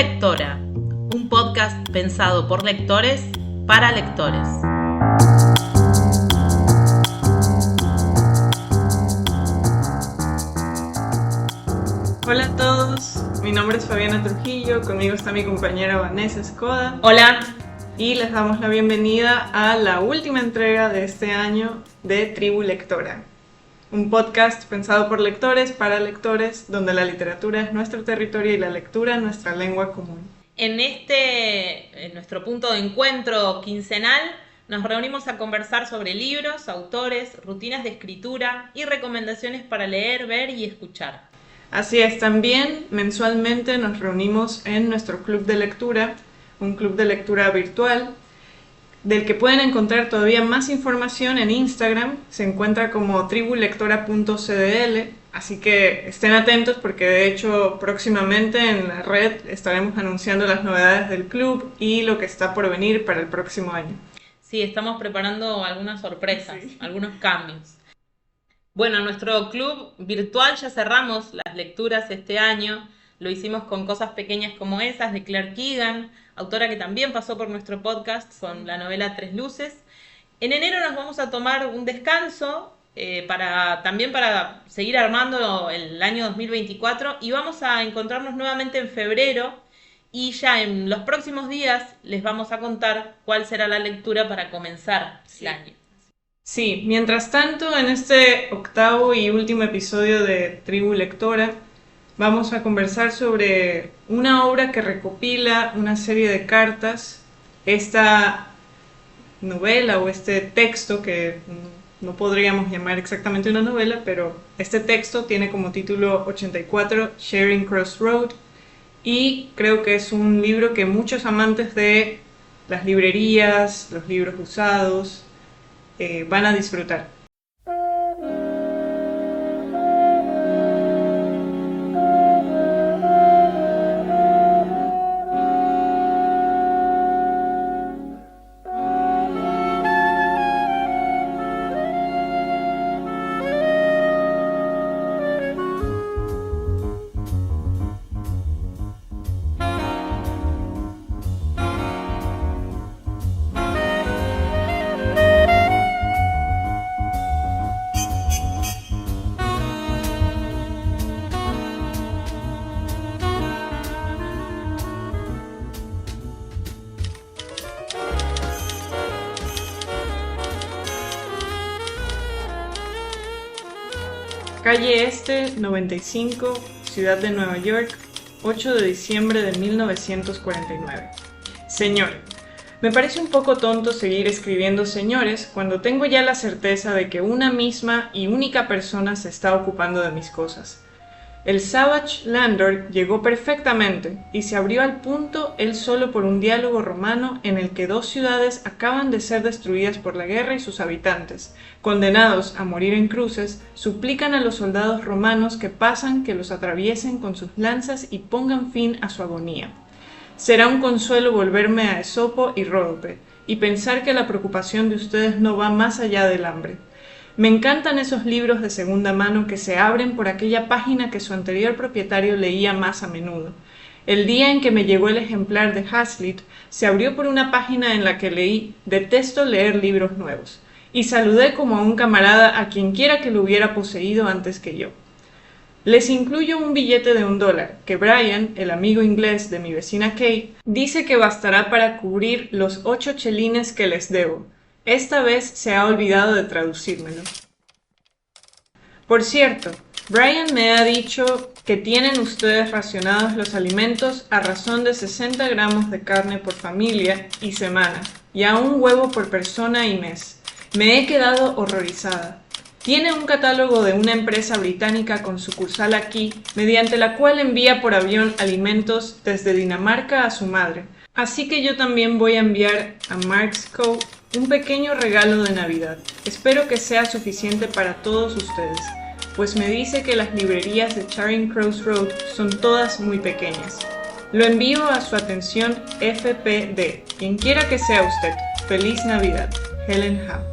Lectora, un podcast pensado por lectores para lectores. Hola a todos, mi nombre es Fabiana Trujillo, conmigo está mi compañera Vanessa Escoda. Hola. Y les damos la bienvenida a la última entrega de este año de Tribu Lectora, un podcast pensado por lectores para lectores, donde la literatura es nuestro territorio y la lectura nuestra lengua común. En nuestro punto de encuentro quincenal, nos reunimos a conversar sobre libros, autores, rutinas de escritura y recomendaciones para leer, ver y escuchar. Así es, también mensualmente nos reunimos en nuestro club de lectura, un club de lectura virtual, del que pueden encontrar todavía más información en Instagram. Se encuentra como tribulectora.cdl, así que estén atentos porque de hecho próximamente en la red estaremos anunciando las novedades del club y lo que está por venir para el próximo año. Sí, estamos preparando algunas sorpresas, Sí. algunos cambios. Bueno, nuestro club virtual ya cerramos las lecturas este año. Lo hicimos con cosas pequeñas como esas de Claire Keegan, autora que también pasó por nuestro podcast con la novela Tres Luces. En enero nos vamos a tomar un descanso para seguir armando el año 2024 y vamos a encontrarnos nuevamente en febrero y ya en los próximos días les vamos a contar cuál será la lectura para comenzar el año. Sí, mientras tanto, en este octavo y último episodio de Tribu Lectora, vamos a conversar sobre una obra que recopila una serie de cartas. Esta novela o este texto, que no podríamos llamar exactamente una novela, pero este texto tiene como título 84 Charing Cross Road, y creo que es un libro que muchos amantes de las librerías, los libros usados, van a disfrutar. Calle Este, 95, Ciudad de Nueva York, 8 de diciembre de 1949. Señor, me parece un poco tonto seguir escribiendo señores cuando tengo ya la certeza de que una misma y única persona se está ocupando de mis cosas. El Savage Landlord llegó perfectamente y se abrió al punto él solo por un diálogo romano en el que dos ciudades acaban de ser destruidas por la guerra y sus habitantes, condenados a morir en cruces, suplican a los soldados romanos que pasan que los atraviesen con sus lanzas y pongan fin a su agonía. Será un consuelo volverme a Esopo y Ródope y pensar que la preocupación de ustedes no va más allá del hambre. Me encantan esos libros de segunda mano que se abren por aquella página que su anterior propietario leía más a menudo. El día en que me llegó el ejemplar de Hazlitt, se abrió por una página en la que leí «Detesto leer libros nuevos», y saludé como a un camarada a quien quiera que lo hubiera poseído antes que yo. Les incluyo un billete de $1, que Brian, el amigo inglés de mi vecina Kate, dice que bastará para cubrir los 8 chelines que les debo. Esta vez se ha olvidado de traducírmelo. Por cierto, Brian me ha dicho que tienen ustedes racionados los alimentos a razón de 60 gramos de carne por familia y semana, y a un huevo por persona y mes. Me he quedado horrorizada. Tiene un catálogo de una empresa británica con sucursal aquí, mediante la cual envía por avión alimentos desde Dinamarca a su madre. Así que yo también voy a enviar a Mark's Co. un pequeño regalo de Navidad. Espero que sea suficiente para todos ustedes, pues me dice que las librerías de Charing Cross Road son todas muy pequeñas. Lo envío a su atención FPD, quien quiera que sea usted. Feliz Navidad. Helen Huff.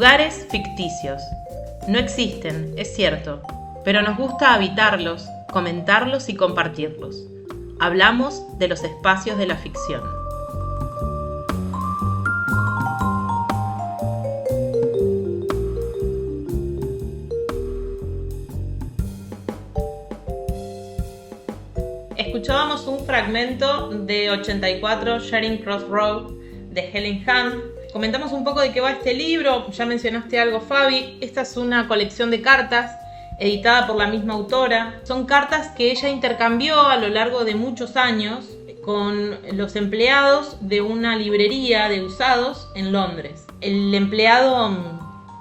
Lugares ficticios. No existen, es cierto, pero nos gusta habitarlos, comentarlos y compartirlos. Hablamos de los espacios de la ficción. Escuchábamos un fragmento de 84 Charing Cross Road de Helen Hunt. Comentamos un poco de qué va este libro, ya mencionaste algo, Fabi. Esta es una colección de cartas editada por la misma autora. Son cartas que ella intercambió a lo largo de muchos años con los empleados de una librería de usados en Londres. El empleado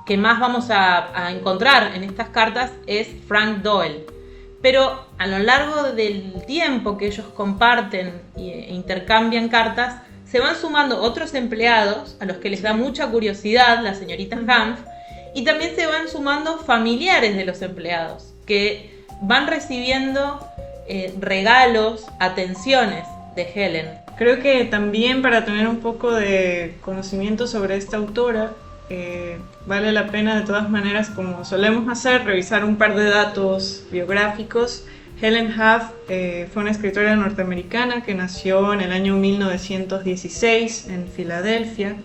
que más vamos a encontrar en estas cartas es Frank Doyle. Pero a lo largo del tiempo que ellos comparten e intercambian cartas, se van sumando otros empleados a los que les da mucha curiosidad la señorita Hunt, y también se van sumando familiares de los empleados que van recibiendo regalos, atenciones de Helen. Creo que también para tener un poco de conocimiento sobre esta autora, vale la pena de todas maneras, como solemos hacer, revisar un par de datos biográficos. Helen Hunt fue una escritora norteamericana que nació en el año 1916 en Filadelfia.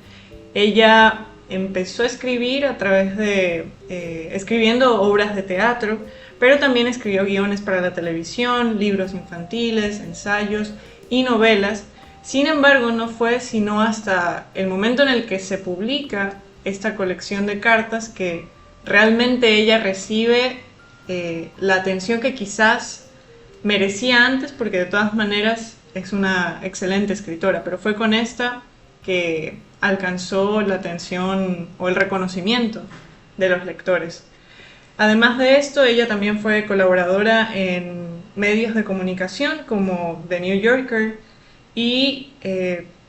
Ella empezó a escribir a través de escribiendo obras de teatro, pero también escribió guiones para la televisión, libros infantiles, ensayos y novelas. Sin embargo, no fue sino hasta el momento en el que se publica esta colección de cartas que realmente ella recibe la atención que quizás merecía antes, porque de todas maneras es una excelente escritora, pero fue con esta que alcanzó la atención o el reconocimiento de los lectores. Además de esto, ella también fue colaboradora en medios de comunicación como The New Yorker y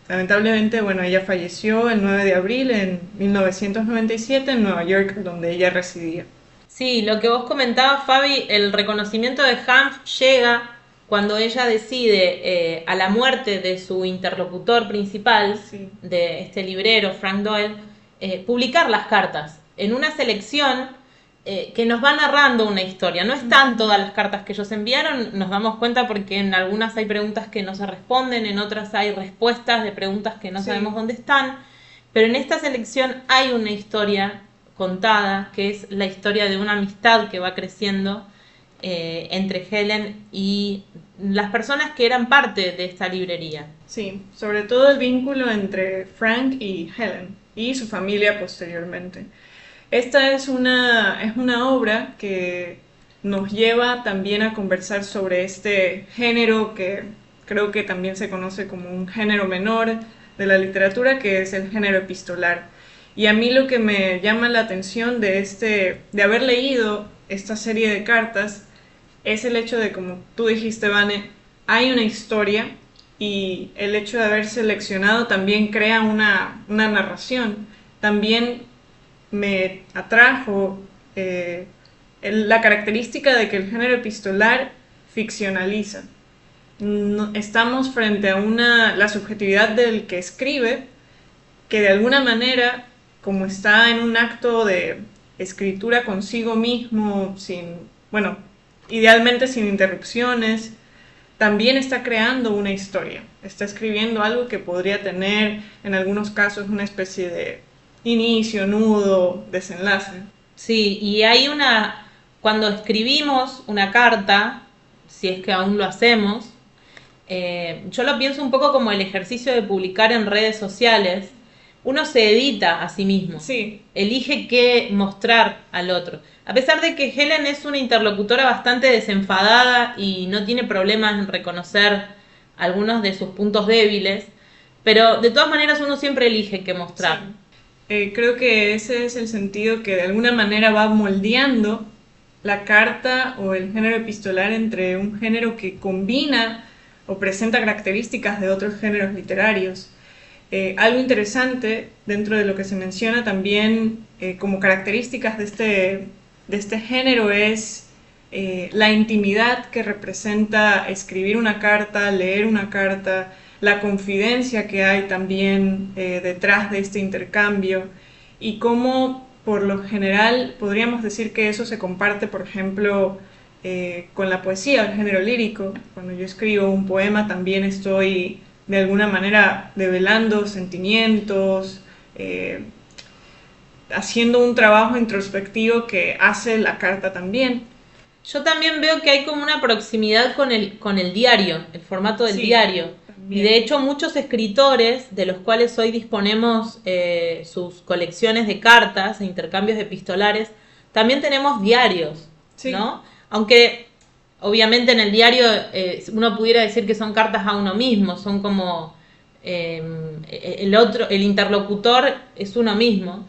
lamentablemente, ella falleció el 9 de abril en 1997 en Nueva York, donde ella residía. Sí, lo que vos comentabas, Fabi, el reconocimiento de Hunt llega cuando ella decide, a la muerte de su interlocutor principal, sí, de este librero, Frank Doyle, publicar las cartas en una selección que nos va narrando una historia. No están todas las cartas que ellos enviaron, nos damos cuenta porque en algunas hay preguntas que no se responden, en otras hay respuestas de preguntas que no sabemos dónde están, pero en esta selección hay una historia contada, que es la historia de una amistad que va creciendo entre Helen y las personas que eran parte de esta librería. Sí, sobre todo el vínculo entre Frank y Helen y su familia posteriormente. Esta es una obra que nos lleva también a conversar sobre este género que creo que también se conoce como un género menor de la literatura, que es el género epistolar. Y a mí lo que me llama la atención de haber leído esta serie de cartas es el hecho de, como tú dijiste, Vane, hay una historia y el hecho de haber seleccionado también crea una narración. También me atrajo la característica de que el género epistolar ficcionaliza. Estamos frente a la subjetividad del que escribe, que de alguna manera, como está en un acto de escritura consigo mismo, idealmente sin interrupciones, también está creando una historia. Está escribiendo algo que podría tener, en algunos casos, una especie de inicio, nudo, desenlace. Sí, y hay cuando escribimos una carta, si es que aún lo hacemos, yo lo pienso un poco como el ejercicio de publicar en redes sociales. Uno se edita a sí mismo, sí, elige qué mostrar al otro. A pesar de que Helen es una interlocutora bastante desenfadada y no tiene problemas en reconocer algunos de sus puntos débiles, pero de todas maneras uno siempre elige qué mostrar. Sí. Creo que ese es el sentido que de alguna manera va moldeando la carta o el género epistolar entre un género que combina o presenta características de otros géneros literarios. Algo interesante dentro de lo que se menciona también como características de este género es la intimidad que representa escribir una carta, leer una carta, la confidencia que hay también detrás de este intercambio y cómo por lo general podríamos decir que eso se comparte, por ejemplo, con la poesía, el género lírico. Cuando yo escribo un poema también estoy de alguna manera develando sentimientos, haciendo un trabajo introspectivo que hace la carta también. Yo también veo que hay como una proximidad con el diario, el formato del diario. También. Y de hecho muchos escritores, de los cuales hoy disponemos sus colecciones de cartas e intercambios epistolares, también tenemos diarios, ¿no? Aunque obviamente en el diario uno pudiera decir que son cartas a uno mismo, son como el interlocutor es uno mismo.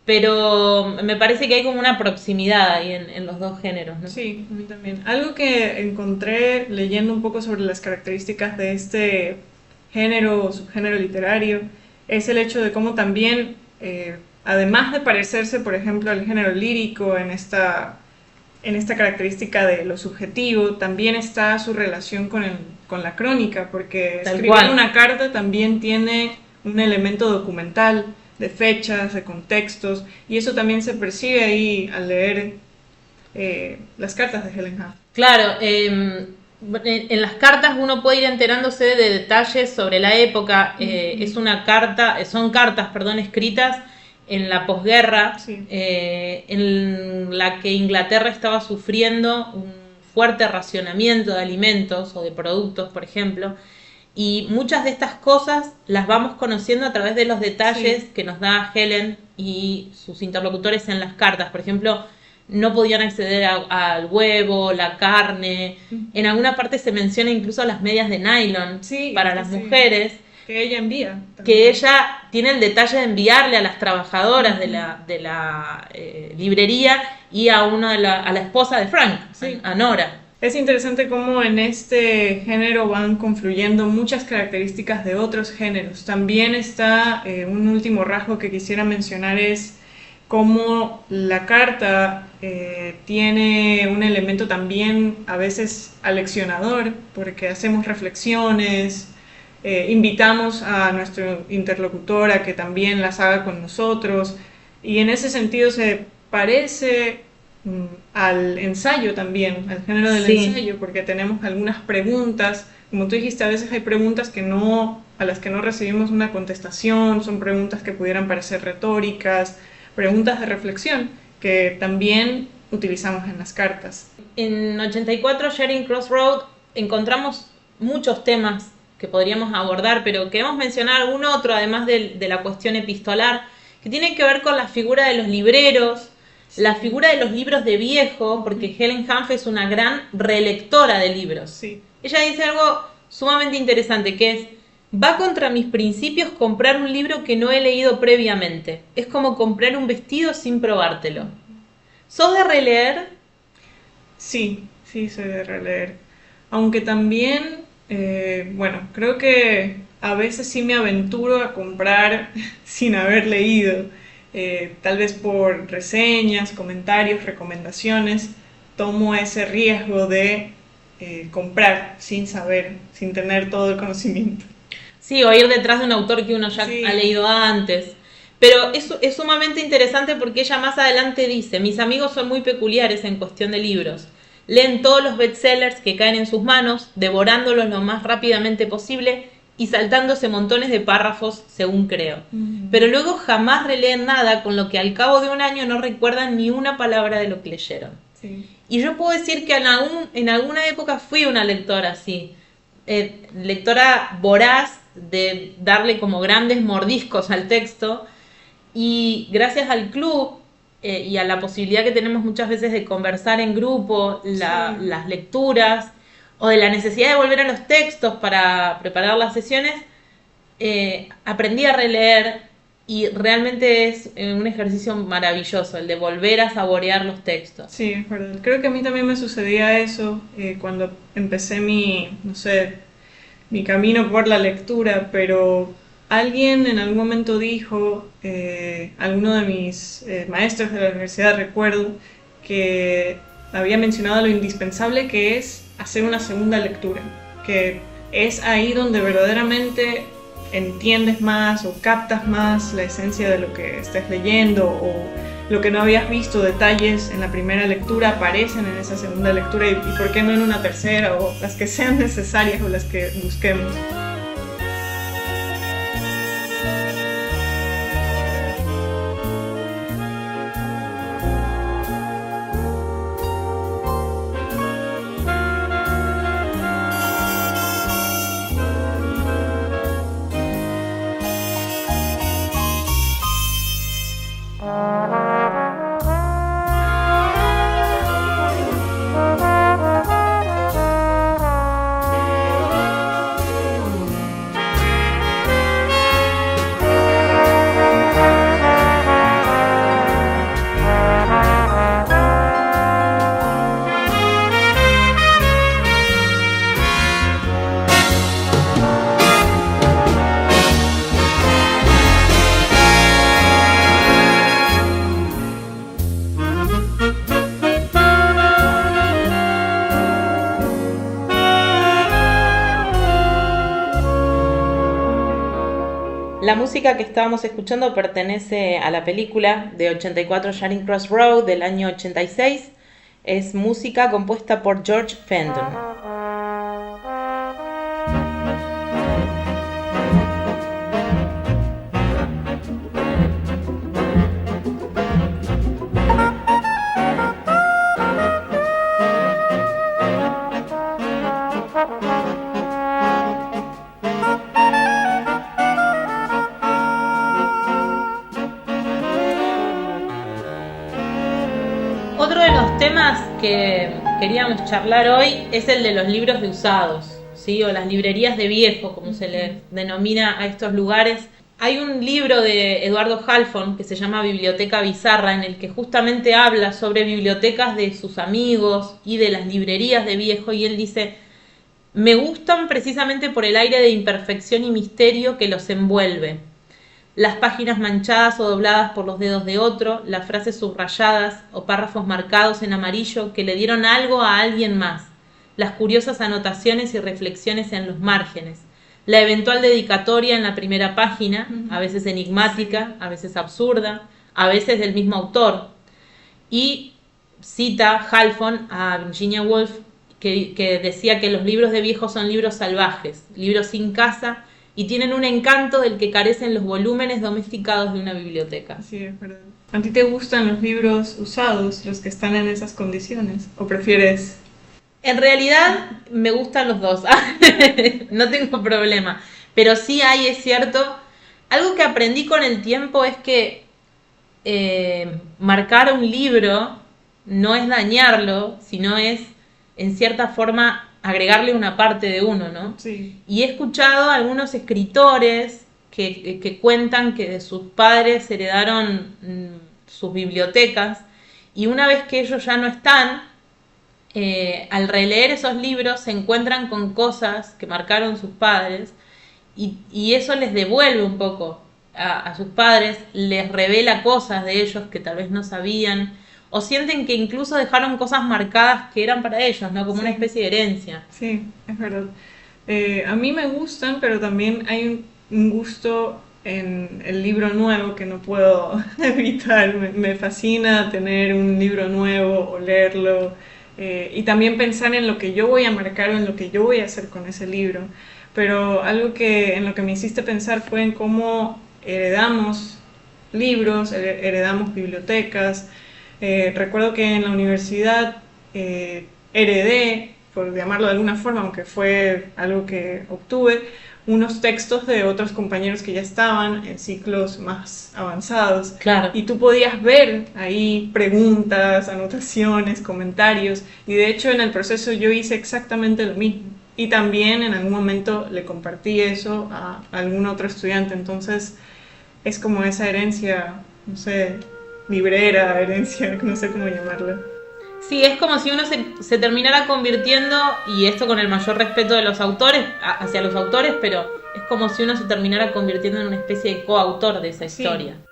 Pero me parece que hay como una proximidad ahí en los dos géneros, ¿no? Sí, a mí también. Algo que encontré leyendo un poco sobre las características de este género o subgénero literario es el hecho de cómo también, además de parecerse, por ejemplo, al género lírico en esta característica de lo subjetivo, también está su relación con la crónica, porque escribir una carta también tiene un elemento documental, de fechas, de contextos, y eso también se percibe ahí al leer las cartas de Helen Huff. Claro, en las cartas uno puede ir enterándose de detalles sobre la época. Son cartas, escritas en la posguerra, en la que Inglaterra estaba sufriendo un fuerte racionamiento de alimentos o de productos, por ejemplo. Y muchas de estas cosas las vamos conociendo a través de los detalles que nos da Helen y sus interlocutores en las cartas. Por ejemplo, no podían acceder al huevo, la carne. En alguna parte se menciona incluso las medias de nylon para las mujeres. Que ella envía. También. Que ella tiene el detalle de enviarle a las trabajadoras de la librería y a la esposa de Frank, a Nora. Es interesante cómo en este género van confluyendo muchas características de otros géneros. También está un último rasgo que quisiera mencionar es cómo la carta tiene un elemento también a veces aleccionador, porque hacemos reflexiones, invitamos a nuestro interlocutor a que también las haga con nosotros, y en ese sentido se parece al ensayo también, al género del ensayo, porque tenemos algunas preguntas, como tú dijiste, a veces hay preguntas a las que no recibimos una contestación, son preguntas que pudieran parecer retóricas, preguntas de reflexión que también utilizamos en las cartas. En 84, Charing Cross Road, encontramos muchos temas que podríamos abordar, pero queremos mencionar algún otro, además de la cuestión epistolar, que tiene que ver con la figura de los libreros, la figura de los libros de viejo, porque Helen Huff es una gran relectora de libros. Sí. Ella dice algo sumamente interesante, que es: va contra mis principios comprar un libro que no he leído previamente. Es como comprar un vestido sin probártelo. ¿Sos de releer? Sí, soy de releer. Aunque también, creo que a veces sí me aventuro a comprar sin haber leído. Tal vez por reseñas, comentarios, recomendaciones, tomo ese riesgo de comprar sin saber, sin tener todo el conocimiento. Sí, o ir detrás de un autor que uno ya ha leído antes. Pero es sumamente interesante porque ella más adelante dice: mis amigos son muy peculiares en cuestión de libros. Leen todos los bestsellers que caen en sus manos, devorándolos lo más rápidamente posible y saltándose montones de párrafos, según creo. Pero luego jamás releen nada, con lo que al cabo de un año no recuerdan ni una palabra de lo que leyeron. Sí. Y yo puedo decir que en alguna época fui una lectora así, lectora voraz, de darle como grandes mordiscos al texto, y gracias al club y a la posibilidad que tenemos muchas veces de conversar en grupo las lecturas, o de la necesidad de volver a los textos para preparar las sesiones, aprendí a releer, y realmente es un ejercicio maravilloso el de volver a saborear los textos. Sí, es verdad. Creo que a mí también me sucedía eso cuando empecé mi camino por la lectura, pero alguien en algún momento dijo, alguno de mis maestros de la universidad, recuerdo, que había mencionado lo indispensable que es hacer una segunda lectura, que es ahí donde verdaderamente entiendes más o captas más la esencia de lo que estés leyendo, o lo que no habías visto, detalles en la primera lectura, aparecen en esa segunda lectura y por qué no en una tercera o las que sean necesarias o las que busquemos. La música que estábamos escuchando pertenece a la película de 84 Charing Cross Road del año 86. Es música compuesta por George Fenton. Otro de los temas que queríamos charlar hoy es el de los libros de usados, ¿sí? O las librerías de viejo, como se le denomina a estos lugares. Hay un libro de Eduardo Halfon que se llama Biblioteca Bizarra, en el que justamente habla sobre bibliotecas de sus amigos y de las librerías de viejo, y él dice: me gustan precisamente por el aire de imperfección y misterio que los envuelve. Las páginas manchadas o dobladas por los dedos de otro, las frases subrayadas o párrafos marcados en amarillo que le dieron algo a alguien más, las curiosas anotaciones y reflexiones en los márgenes, la eventual dedicatoria en la primera página, a veces enigmática, a veces absurda, a veces del mismo autor. Y cita Halfon a Virginia Woolf, que decía que los libros de viejo son libros salvajes, libros sin casa, y tienen un encanto del que carecen los volúmenes domesticados de una biblioteca. Sí, es verdad. ¿A ti te gustan los libros usados, los que están en esas condiciones? ¿O prefieres...? En realidad me gustan los dos, no tengo problema, pero sí hay, es cierto, algo que aprendí con el tiempo es que marcar un libro no es dañarlo, sino es, en cierta forma, agregarle una parte de uno, ¿no? Sí. Y he escuchado a algunos escritores que cuentan que de sus padres heredaron sus bibliotecas, y una vez que ellos ya no están, al releer esos libros se encuentran con cosas que marcaron sus padres, y eso les devuelve un poco a sus padres, les revela cosas de ellos que tal vez no sabían, o sienten que incluso dejaron cosas marcadas que eran para ellos, ¿no? Como una especie de herencia. Sí, es verdad. A mí me gustan, pero también hay un gusto en el libro nuevo que no puedo evitar. Me fascina tener un libro nuevo o leerlo, y también pensar en lo que yo voy a marcar o en lo que yo voy a hacer con ese libro. Pero algo que en lo que me hiciste pensar fue en cómo heredamos libros, heredamos bibliotecas. Recuerdo que en la universidad heredé, por llamarlo de alguna forma, aunque fue algo que obtuve, unos textos de otros compañeros que ya estaban en ciclos más avanzados. Claro. Y tú podías ver ahí preguntas, anotaciones, comentarios, y de hecho en el proceso yo hice exactamente lo mismo. Y también en algún momento le compartí eso a algún otro estudiante. Entonces es como esa herencia, no sé, librera, herencia, no sé cómo llamarla. Sí, es como si uno se terminara convirtiendo, y esto con el mayor respeto de los autores, hacia los autores, pero es como si uno se terminara convirtiendo en una especie de coautor de esa historia. Sí.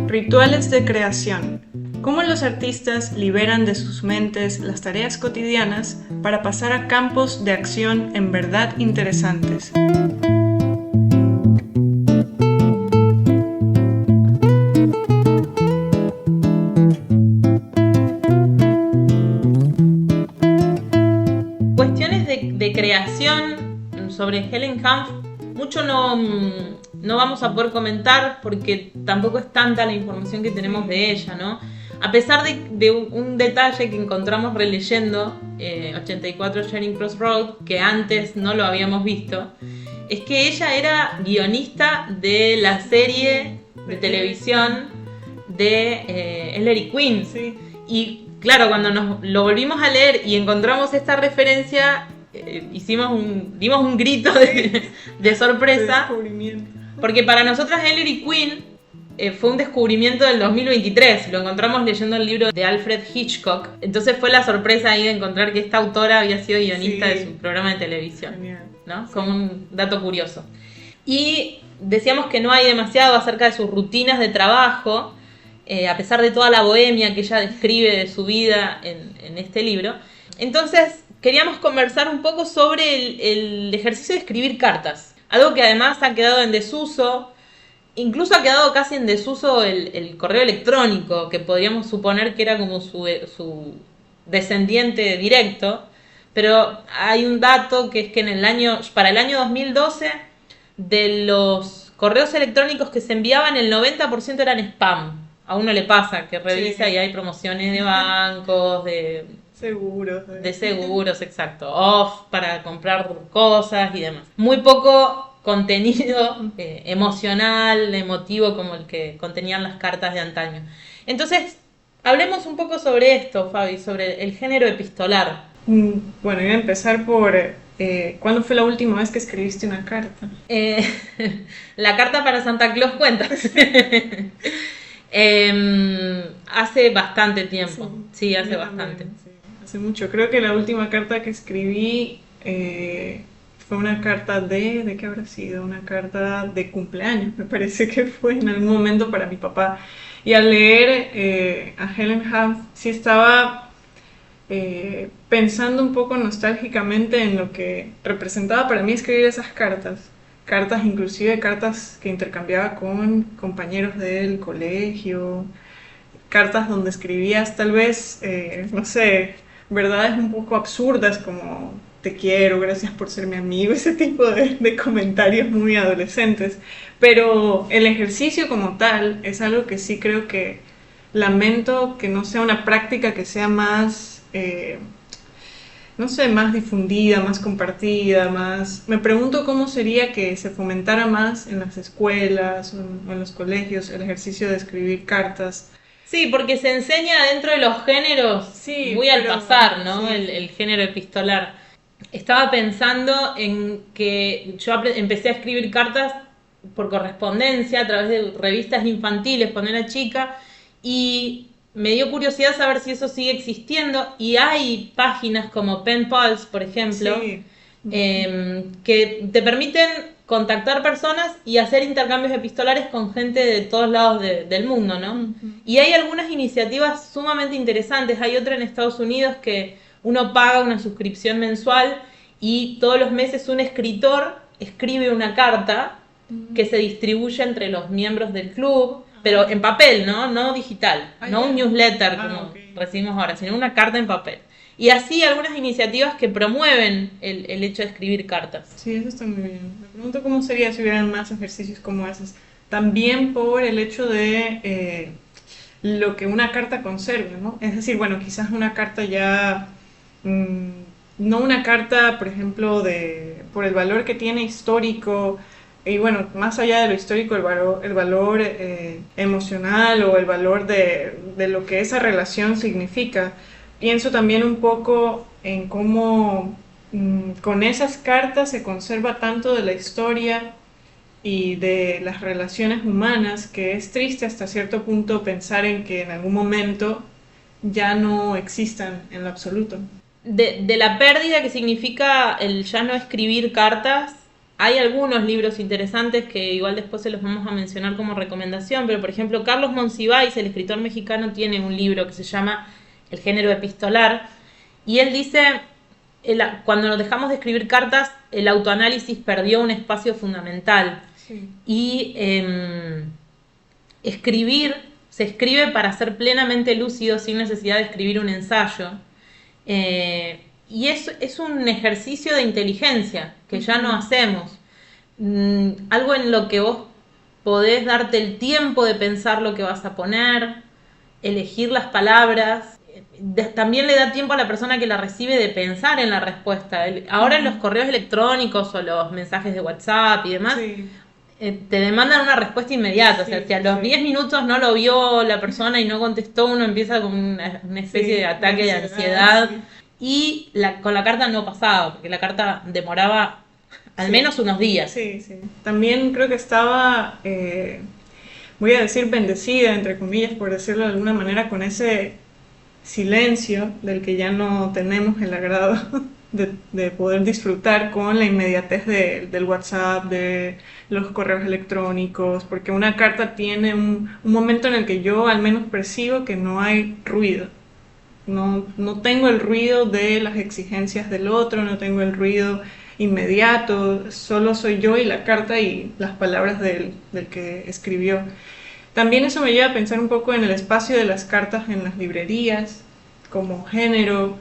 Rituales de creación. Cómo los artistas liberan de sus mentes las tareas cotidianas para pasar a campos de acción en verdad interesantes. Cuestiones de creación sobre Helen Hanff, mucho no vamos a poder comentar porque tampoco es tanta la información que tenemos de ella, ¿no? A pesar de un detalle que encontramos releyendo 84 Charing Cross Road, que antes no lo habíamos visto, es que ella era guionista de la serie de televisión de Ellery Queen. Sí. Y claro, cuando nos lo volvimos a leer y encontramos esta referencia, dimos un grito de sorpresa. De descubrimiento. Porque para nosotras Ellery Queen fue un descubrimiento del 2023. Lo encontramos leyendo el libro de Alfred Hitchcock. Entonces fue la sorpresa ahí de encontrar que esta autora había sido guionista de su programa de televisión. Genial. ¿No? Sí. Como un dato curioso. Y decíamos que no hay demasiado acerca de sus rutinas de trabajo, a pesar de toda la bohemia que ella describe de su vida en este libro. Entonces queríamos conversar un poco sobre el ejercicio de escribir cartas. Algo que además ha quedado en desuso. Incluso ha quedado casi en desuso el correo electrónico, que podríamos suponer que era como su descendiente directo. Pero hay un dato que es que para el año 2012, de los correos electrónicos que se enviaban, el 90% eran spam. A uno le pasa que revisa y hay promociones de bancos, de seguros, exacto, off para comprar cosas y demás. Muy poco contenido emocional, emotivo, como el que contenían las cartas de antaño. Entonces, hablemos un poco sobre esto, Fabi, sobre el género epistolar. Bueno, voy a empezar por ¿cuándo fue la última vez que escribiste una carta? La carta para Santa Claus cuenta. Hace bastante tiempo. Sí, hace bastante. Sí, hace mucho. Creo que la última carta que escribí fue una carta ¿de qué habrá sido? Una carta de cumpleaños, me parece que fue en algún momento para mi papá. Y al leer a Helen Hanff, sí estaba pensando un poco nostálgicamente en lo que representaba para mí escribir esas cartas. Cartas, inclusive cartas que intercambiaba con compañeros del colegio, cartas donde escribías tal vez, no sé, verdades un poco absurdas como te quiero, gracias por ser mi amigo, ese tipo de comentarios muy adolescentes. Pero el ejercicio como tal es algo que sí creo que lamento que no sea una práctica que sea más, no sé, más difundida, más compartida, más... Me pregunto cómo sería que se fomentara más en las escuelas o en los colegios el ejercicio de escribir cartas. Sí, porque se enseña dentro de los géneros muy al pasar, ¿no? Sí. El género epistolar. Estaba pensando en que yo empecé a escribir cartas por correspondencia a través de revistas infantiles cuando era chica y me dio curiosidad saber si eso sigue existiendo y hay páginas como Pen Pals, por ejemplo, que te permiten contactar personas y hacer intercambios epistolares con gente de todos lados del mundo, ¿no? Uh-huh. Y hay algunas iniciativas sumamente interesantes. Hay otra en Estados Unidos que uno paga una suscripción mensual y todos los meses un escritor escribe una carta que se distribuye entre los miembros del club, pero en papel, no digital, no un newsletter como recibimos ahora, sino una carta en papel. Y así algunas iniciativas que promueven el hecho de escribir cartas. Sí, eso está muy bien. Me pregunto cómo sería si hubieran más ejercicios como esos. También por el hecho de lo que una carta conserva, ¿no? Es decir, bueno, quizás una carta ya... no una carta, por ejemplo, por el valor que tiene histórico, y bueno, más allá de lo histórico, el valor emocional o el valor de lo que esa relación significa. Pienso también un poco en cómo con esas cartas se conserva tanto de la historia y de las relaciones humanas, que es triste hasta cierto punto pensar en que en algún momento ya no existan en lo absoluto. De la pérdida que significa el ya no escribir cartas, Hay algunos libros interesantes que igual después se los vamos a mencionar como recomendación, pero por ejemplo Carlos Monsiváis, el escritor mexicano, tiene un libro que se llama El género epistolar, y él dice, cuando nos dejamos de escribir cartas, el autoanálisis perdió un espacio fundamental. Sí. Y escribir, se escribe para ser plenamente lúcido sin necesidad de escribir un ensayo. Y es un ejercicio de inteligencia que ya no hacemos. Algo en lo que vos podés darte el tiempo de pensar lo que vas a poner, elegir las palabras. También le da tiempo a la persona que la recibe de pensar en la respuesta. Ahora en los correos electrónicos o los mensajes de WhatsApp y demás, sí, te demandan una respuesta inmediata. Sí, o sea, si a los 10 minutos no lo vio la persona y no contestó, uno empieza con una especie de ataque de ansiedad. Sí. Y con la carta no pasaba, porque la carta demoraba al menos unos días. Sí, sí. También creo que estaba, voy a decir, bendecida, entre comillas, por decirlo de alguna manera, con ese silencio del que ya no tenemos el agrado de poder disfrutar con la inmediatez del WhatsApp, de los correos electrónicos, porque una carta tiene un momento en el que yo al menos percibo que no hay ruido. No tengo el ruido de las exigencias del otro, no tengo el ruido inmediato, solo soy yo y la carta y las palabras del que escribió. También eso me lleva a pensar un poco en el espacio de las cartas en las librerías como género.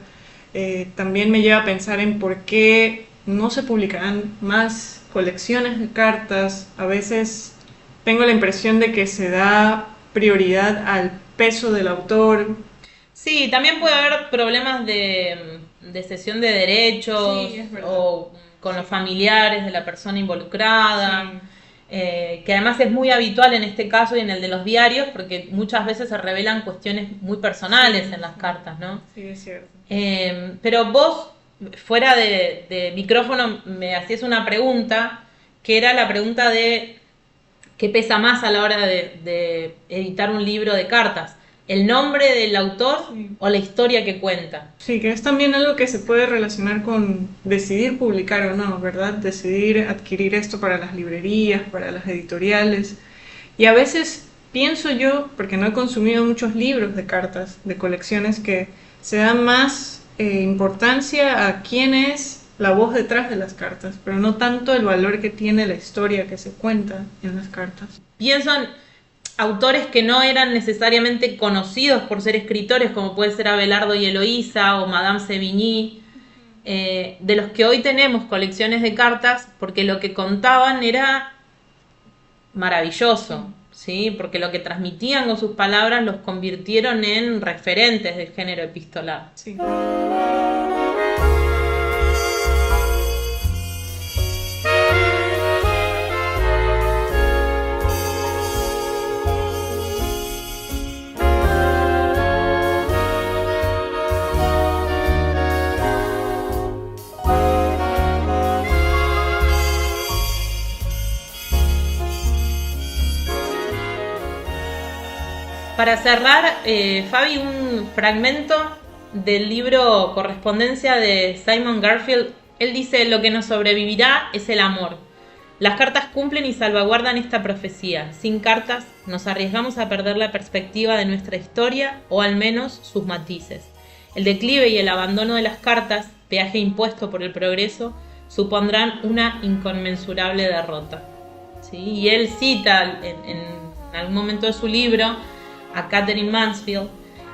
También me lleva a pensar en por qué no se publicarán más colecciones de cartas. A veces tengo la impresión de que se da prioridad al peso del autor. Sí, también puede haber problemas de cesión de derechos, sí, o con los familiares de la persona involucrada, sí. Que además es muy habitual en este caso y en el de los diarios, porque muchas veces se revelan cuestiones muy personales, sí, en las cartas, ¿no? Sí, es cierto. Pero vos, fuera de micrófono, me hacías una pregunta, que era la pregunta de qué pesa más a la hora de editar un libro de cartas. ¿El nombre del autor, sí, o la historia que cuenta? Sí, que es también algo que se puede relacionar con decidir publicar o no, ¿verdad? Decidir adquirir esto para las librerías, para las editoriales. Y a veces pienso yo, porque no he consumido muchos libros de cartas, de colecciones, que se da más importancia a quién es la voz detrás de las cartas, pero no tanto el valor que tiene la historia que se cuenta en las cartas. Pienso en autores que no eran necesariamente conocidos por ser escritores, como puede ser Abelardo y Eloísa o Madame Sévigny, de los que hoy tenemos colecciones de cartas, porque lo que contaban era maravilloso, ¿sí? Porque lo que transmitían con sus palabras los convirtieron en referentes del género epistolar. Sí. Para cerrar, Fabi, un fragmento del libro Correspondencia de Simon Garfield. Él dice: lo que nos sobrevivirá es el amor. Las cartas cumplen y salvaguardan esta profecía. Sin cartas nos arriesgamos a perder la perspectiva de nuestra historia, o al menos sus matices. El declive y el abandono de las cartas, peaje impuesto por el progreso, supondrán una inconmensurable derrota. ¿Sí? Y él cita en algún momento de su libro a Katherine Mansfield.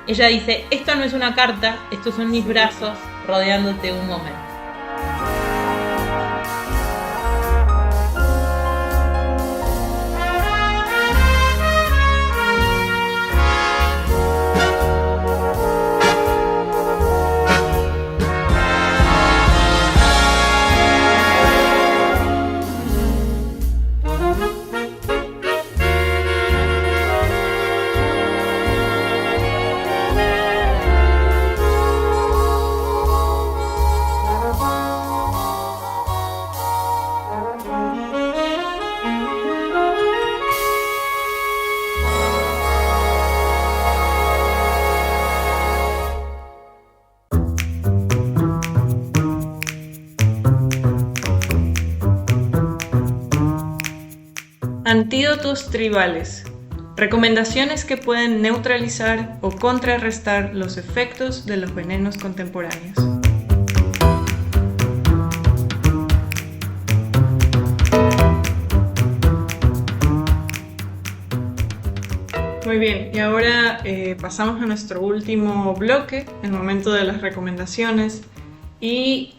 Ella dice: esto no es una carta, estos son mis brazos rodeándote un momento. Antídotos tribales. Recomendaciones que pueden neutralizar o contrarrestar los efectos de los venenos contemporáneos. Muy bien, y ahora pasamos a nuestro último bloque, el momento de las recomendaciones. Y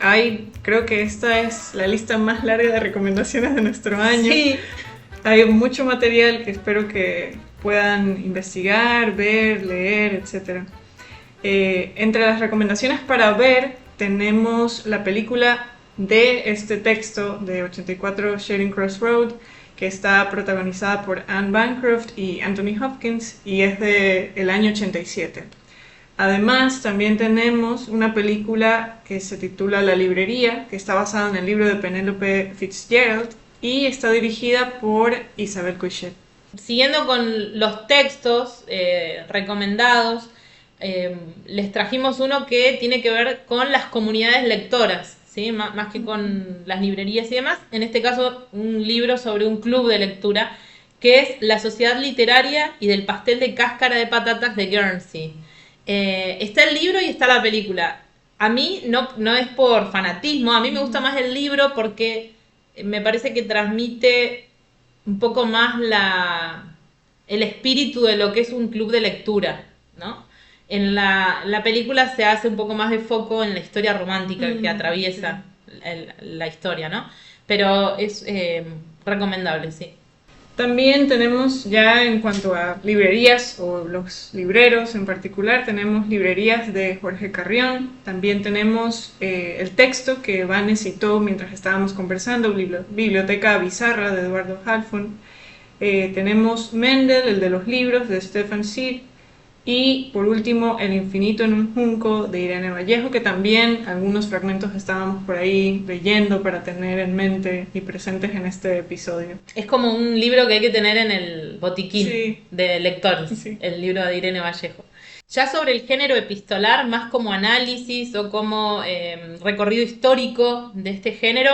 creo que esta es la lista más larga de recomendaciones de nuestro año. Sí. Hay mucho material que espero que puedan investigar, ver, leer, etc. Entre las recomendaciones para ver tenemos la película de este texto de 84 Charing Cross Road, que está protagonizada por Anne Bancroft y Anthony Hopkins y es del año 87. Además, también tenemos una película que se titula La librería, que está basada en el libro de Penelope Fitzgerald y está dirigida por Isabel Coixet. Siguiendo con los textos recomendados, les trajimos uno que tiene que ver con las comunidades lectoras, ¿sí? Más que con las librerías y demás. En este caso, un libro sobre un club de lectura, que es La Sociedad Literaria y del Pastel de Cáscara de Patatas de Guernsey. Está el libro y está la película. A mí no es por fanatismo, a mí me gusta más el libro porque me parece que transmite un poco más el espíritu de lo que es un club de lectura, ¿no? En la película se hace un poco más de foco en la historia romántica que atraviesa la historia, ¿no? Pero es recomendable, sí. También tenemos ya en cuanto a librerías o los libreros en particular, tenemos librerías de Jorge Carrión, también tenemos el texto que Vane citó mientras estábamos conversando, Biblioteca Bizarra de Eduardo Halfon, tenemos Mendel, el de los libros de Stefan Seed, y por último El infinito en un junco de Irene Vallejo, que también algunos fragmentos estábamos por ahí leyendo para tener en mente y presentes en este episodio. Es como un libro que hay que tener en el botiquín Sí. de lectores, Sí. el libro de Irene Vallejo. Ya sobre el género epistolar, más como análisis o como recorrido histórico de este género,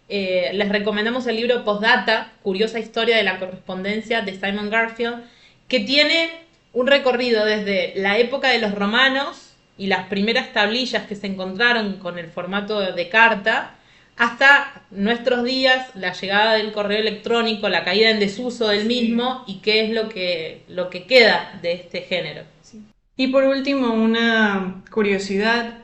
les recomendamos el libro Postdata, Curiosa Historia de la Correspondencia de Simon Garfield, que tiene un recorrido desde la época de los romanos y las primeras tablillas que se encontraron con el formato de carta, hasta nuestros días, la llegada del correo electrónico, la caída en desuso del mismo y qué es lo que queda de este género. Sí. Y por último, una curiosidad,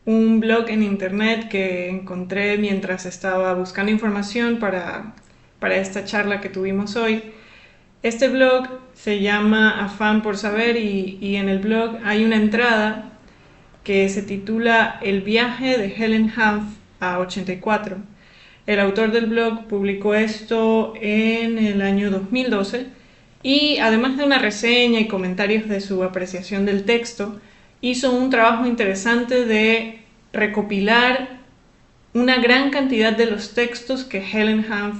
un blog en internet que encontré mientras estaba buscando información para esta charla que tuvimos hoy. Este blog se llama Afán por Saber y en el blog hay una entrada que se titula El viaje de Helen Huff a 84. El autor del blog publicó esto en el año 2012 y además de una reseña y comentarios de su apreciación del texto, hizo un trabajo interesante de recopilar una gran cantidad de los textos que Helen Huff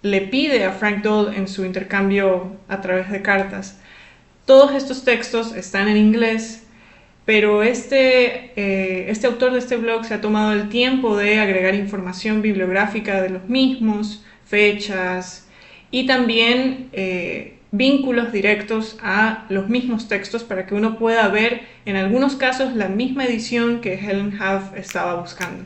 le pide a Frank Dole en su intercambio a través de cartas. Todos estos textos están en inglés, pero este autor de este blog se ha tomado el tiempo de agregar información bibliográfica de los mismos, fechas y también vínculos directos a los mismos textos para que uno pueda ver en algunos casos la misma edición que Helen Huff estaba buscando.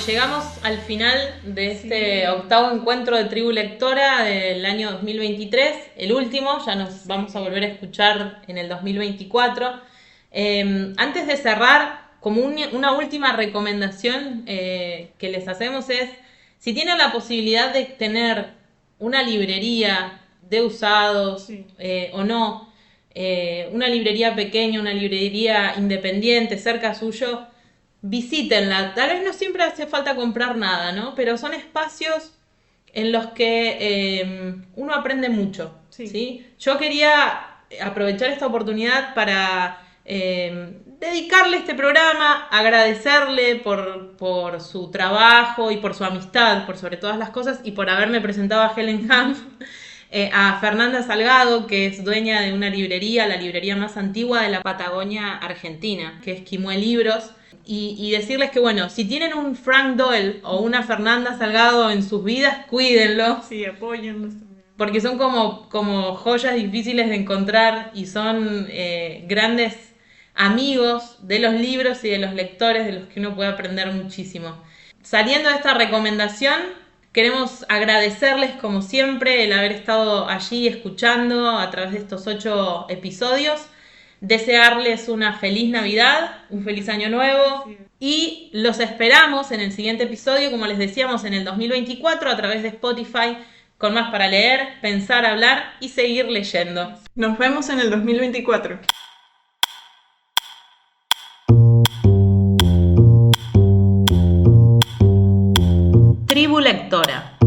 Llegamos al final de este octavo encuentro de Tribu Lectora del año 2023, el último, ya nos vamos a volver a escuchar en el 2024. Antes de cerrar, como una última recomendación que les hacemos es, si tienen la posibilidad de tener una librería de usados o no, una librería pequeña, una librería independiente cerca suyo, visítenla. Tal vez no siempre hace falta comprar nada, ¿no? Pero son espacios en los que uno aprende mucho, ¿sí? Yo quería aprovechar esta oportunidad para dedicarle este programa, agradecerle por su trabajo y por su amistad, por sobre todas las cosas, y por haberme presentado a Helen Hunt, a Fernanda Salgado, que es dueña de una librería, la librería más antigua de la Patagonia Argentina, que es Quimue Libros, y decirles que, bueno, si tienen un Frank Doyle o una Fernanda Salgado en sus vidas, cuídenlo. Sí, apóyenlos también. Porque son como joyas difíciles de encontrar y son grandes amigos de los libros y de los lectores de los que uno puede aprender muchísimo. Saliendo de esta recomendación, queremos agradecerles como siempre el haber estado allí escuchando a través de estos 8 episodios. Desearles una feliz Navidad, un feliz Año Nuevo y los esperamos en el siguiente episodio, como les decíamos, en el 2024 a través de Spotify, con más para leer, pensar, hablar y seguir leyendo. Nos vemos en el 2024. Tribu Lectora.